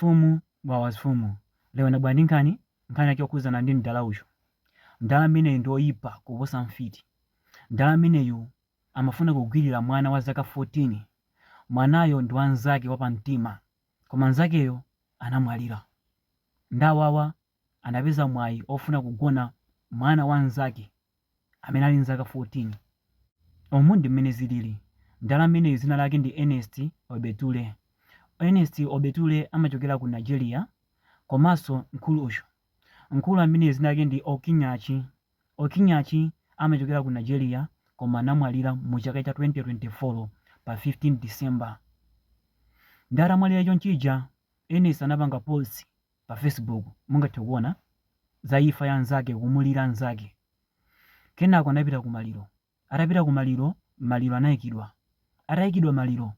Fumu wawazifumu leo na bwandi nkhani yake okuzana ndi mdala uyu. Mdala ameneyu ndi oyipa kuposa mfiti. Mdala ameneyu amafuna kugwirira mwana wa zaka 14. Mwanayo ndi wanzake wapamtima, koma nzakeyo anamwalira. Ndawawa anapeza mwayi ofuna kugona mwana wanzake amene ali nzaka 14. Omwe ndi mmene zilili. Mdala ameneyu zina lake ndi Ernest Obetule. Ernest Obetule amachokera ku Nigeria, komanso mkulu uyu. Mkulu amene zina lake ndi Okinyachi. Okinyachi amachokera ku Nigeria, koma anamwalira mu chaka cha 2024 pa 15 December. Ndatamwalira chonchija, Ernest anapanga post pa Facebook, mungathe kuona za imfa ya nzake, kumulira nzake. Kenako anapita ku maliro. Atapita ku maliro, maliro anayikidwa. Atayikidwa maliro,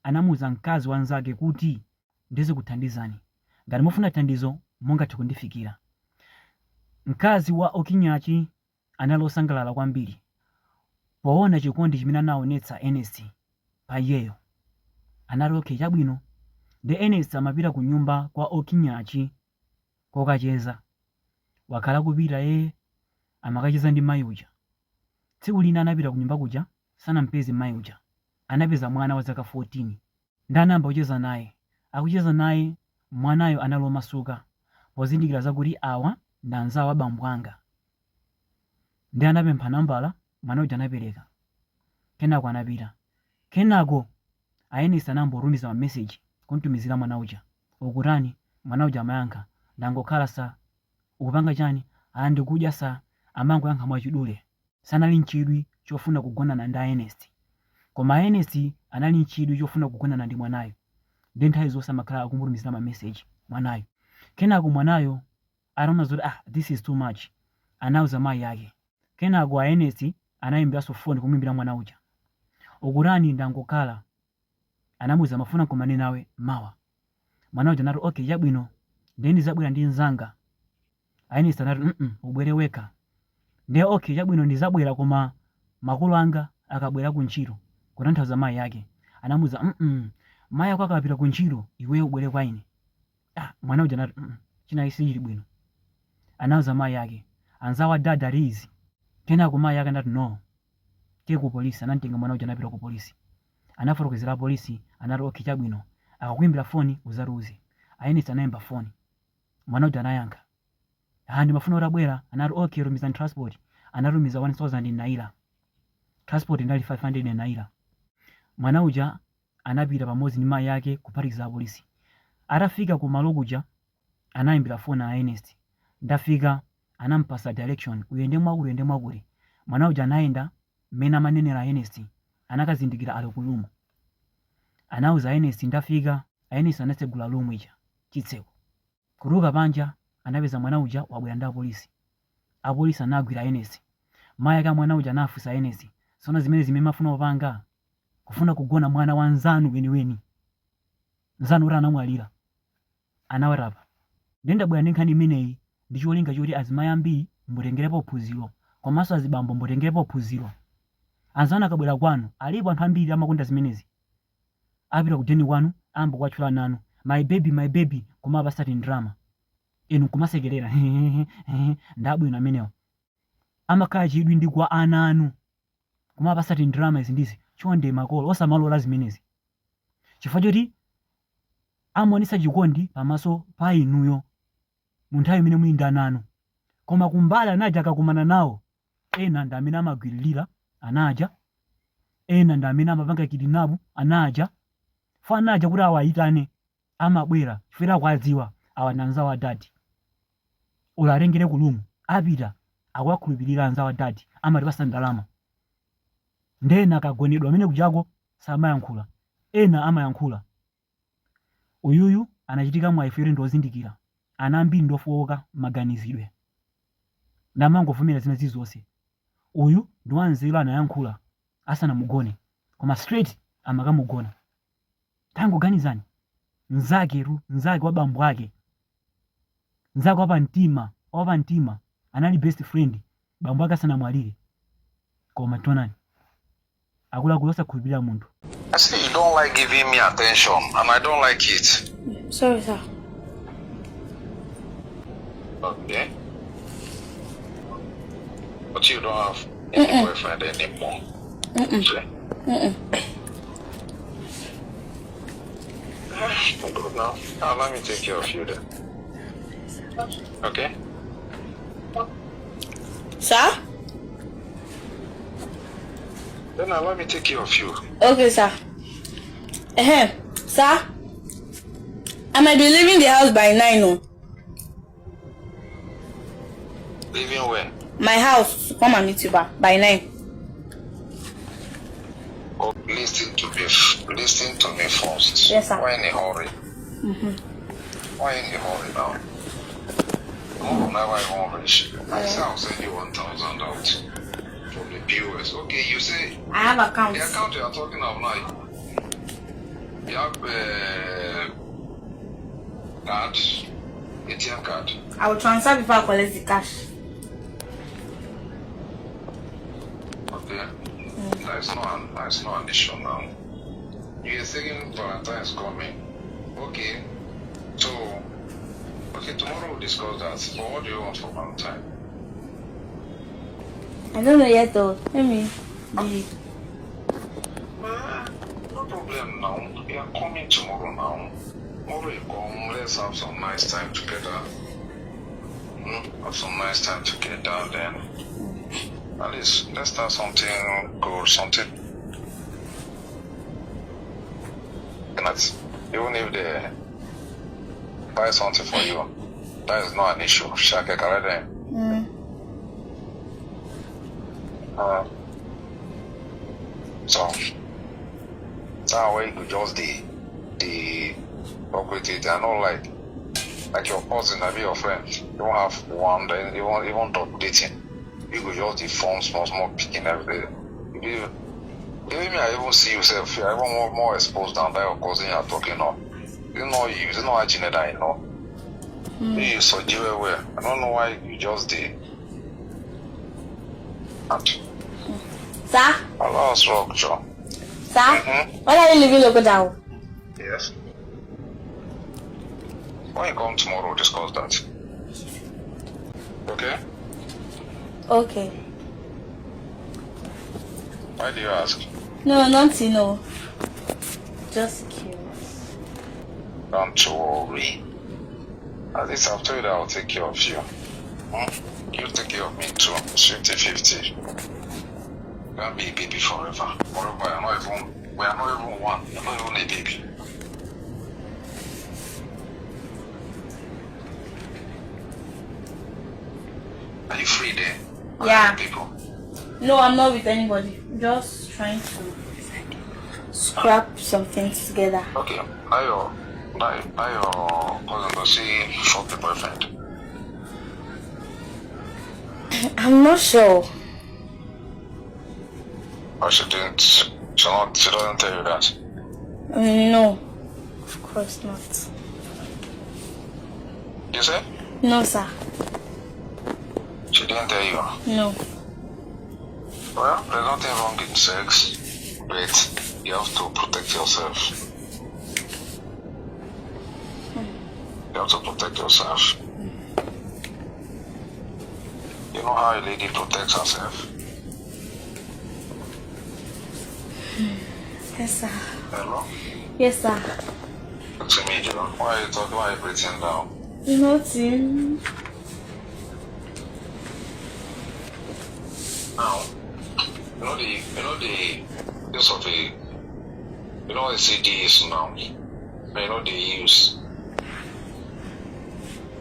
anamuza mkazi wa nzake kuti ndize kuthandizani. Ngati mufuna thandizo mungathe kundifikira. Mkazi wa Okinyachi analosangalala kwambiri poona chikondi chimene anaonetsa Ernest pa iyeyo. Anati okay, chabwino. Ndi Ernest amapita ku nyumba kwa Okinyachi kokacheza. Wakhala kupita amakacheza ndi mayi uja. Tsiku lina anapita ku nyumba kuja, sanampeze mayi uja. Anapeza mwana wa zaka 14. Ndi anayamba kucheza naye. Akucheza naye, mwanayo analomasuka pozindikira zakuti awa ndi anzawo abambo anga. Ndi anapempha nambala, mwana uja anapereka. Kenako anapita. Kenako Ernest anambotumiza message kuntumizira mwana uja. Ukutani? Mwana uja amayankha, ndangokhala sa. Ukupanga chani? Ndikudya sa. Amango yankha mwachidule. Sanali nchidwi chofuna kugonana ndi Ernest. Koma Ernest anali nchidwi chofuna kugonana ndi mwanayo. Ndi nthawi zonse amakhala akumutumizira ma message mwanayo. Kenako mwanayo anaona zoti this is too much. Anauza mayi yake. Kenako Ernest anayimbiranso phone kumuimbira mwana uja. Ukutani? Ndangokhala. Anamuza mafuna kumane nawe mawa. Mwana uja anati okay, chabwino. Ndi zabwera ndi nzanga. Ernest anati ubwere weka. Ndi okay, chabwino ndizabwera, koma makolo anga akabwera ku ntchito. Kutanthauza mayi yake. Anamuza mayi ako akapita ku ntchito, iweyo ubwere kwa ine. Mwana uja anati china chili bwino. Anauza mayi yake, anzawa dada rizi. Kenako mayi yake anati no. Tiye ku polisi. Anatenga mwana uja anapita ku polisi. Anafotokozera polisi, anati okay, chabwino. Akakuimbira phone uzaruze. Ernest anayimba phone. Mwana uja anayankha. Ndimafuna utabwera. Anati okay, tumiza transport. Anatumiza 1000 naira. Transport ndali 500 naira. Mwana uja anapita pamodzi ndi mayi yake kuphatikiza polisi. Atafika ku malo kuja, anayimbira phone a Ernest. Ndafika anampasa direction, uyende mwakuti. Mwana uja anayenda mmene amanenera Ernest. Anakazindikira ali ku lumo. Anauza Ernest. Ndafika, Ernest anatsegula lumo ija chitseko. Kuruka panja anapeza mwana uja wabwera ndi apolisi. Apolisi anagwira Ernest. Mayi yake mwana uja anafunsa Ernest, sona zimene mafuna upanga? Kufuna kugona mwana wa nzanu weniweni. Nzanu ura anamwalira. Anawarapa. Ndendabwera ndi nkhani imeneyi ndi cholinga choti azimayi ambiri mutengerepo phunziro, komanso azibambo mutengerepo phunziro. Anzanu akabwera kwanu, alipo anthu ambiri amakonda zimenezi. Apita kudeni kwanu, ambo kwatchula nanu, my baby, koma apasati ndrama. Inu kumasekerera, ndabwino amenewo. Amakhala chidwi ndi kwa ana anu, koma apasati ndrama izi ndizi. Chonde makolo osamalola zimenezi. Chifukwa choti amonesa chikondi pamaso pa inuyo mu nthawi imene muli ndi ana anu. Koma kumbali anaja akakumana nawo, ena ndi amene amagwiririra anaja, ena ndi amene amapanga kidinapu anaja. Fa anaja kuti awayitane amabwera chifukwa kwadziwa awa ndi anzawo a dadi. Ola atengere kulumu, apita akwakhulupirira anzawo a dadi, amatipasa ndalama. Ndena akagonedwa amene kujako samayankhula, ena amayankhula. Uyuyu anachitika mwaifere ndozindikira. Ana ambiri ndofowoka maganizidwe. Ndamangofumira zina zizonse. Uyu ndi wanzeru anayankhula asanamugone, koma straight amakamugona. Tangoganizani. Nzake wa bambo ake. Nzake wapamtima anali best friend. Bambo ake asanamwalire. Koma tonani. Akula muntu. I say you don't like giving me attention, and I don't like it. Sorry, sir. Okay. But you don't have any boyfriend anymore. Okay. Good now. Now let me take care of you then. Okay? Sir? Then now let me take care of you. Okay, sir. Sir? I might be leaving the house by 9. No? Leaving where? My house. Come and meet you by 9. Oh, listen to me first. Yes, sir. Why in a hurry? Why in a hurry now? Oh, now I won't reach. I say I'll send you 1,000 out from the POS. Okay, you say I have accounts. the account you are talking of now. You have card, ATM card. I will transfer before I collect the cash. Okay. That's not an issue now. You are saying Valentine's coming. Okay. So, tomorrow we'll discuss that. But what do you want for Valentine? I don't know yet though. Let me be. No problem now. You are coming tomorrow now. Tomorrow you come. Let's have some nice time together. Have some nice time together then. At least let's start something good, something. Even if they buy something for you, that is not an issue. Shaka Karade. So that way you could just the talk with it. I know like your cousin, maybe your friend, you don't have one, then you won't even talk dating. You could just the form small picking every day. Even me, I even see yourself, I even more exposed than that your cousin you're talking of. You know actually that you know. You so where I don't know why you just did. Sir? I lost rock, Joe. Sir? When are you leaving Lokodown? Yes. When you come tomorrow, we'll discuss that. Okay? Okay. Why do you ask? No, nothing, no. Just curious. Don't worry. At least I've told you that I'll take care of you. You take care of me too. 50-50. You can't be a baby forever. Moreover, we are not even one. You're not even a baby. Are you free there? Yeah. People? No, I'm not with anybody. Just trying to scrap some things together. Okay. Now your cousin go see fuck the boyfriend. I'm not sure. Or she doesn't tell you that? No, of course not. You say? No, sir. She didn't tell you? No. Well, there's nothing wrong in sex, but you have to protect yourself. You have to protect yourself. You know how a lady protects herself? Yes, sir. Hello? Yes, sir. To me, Joe. Why are you talking? Why are you breathing down? Nothing. Now, use of the CDs now. You know they use.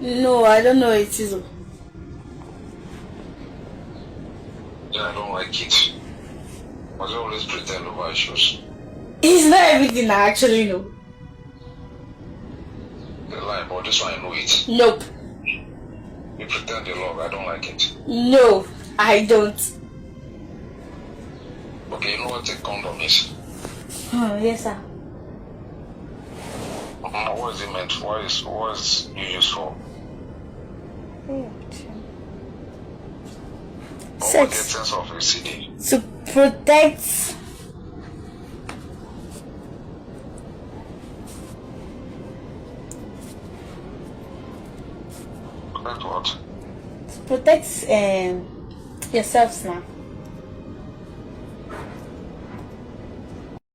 No, I don't know it is. Yeah, I don't like it. But you always pretend over issues. It's not everything I actually know. You lie, but this one I know it. Nope. You pretend you love, I don't like it. No, I don't. Okay, you know what a condom is? Yes, sir. What is it meant for? What is it used for? Sex. What the essence of a CD? To protect. Protect what? Protect yourselves now.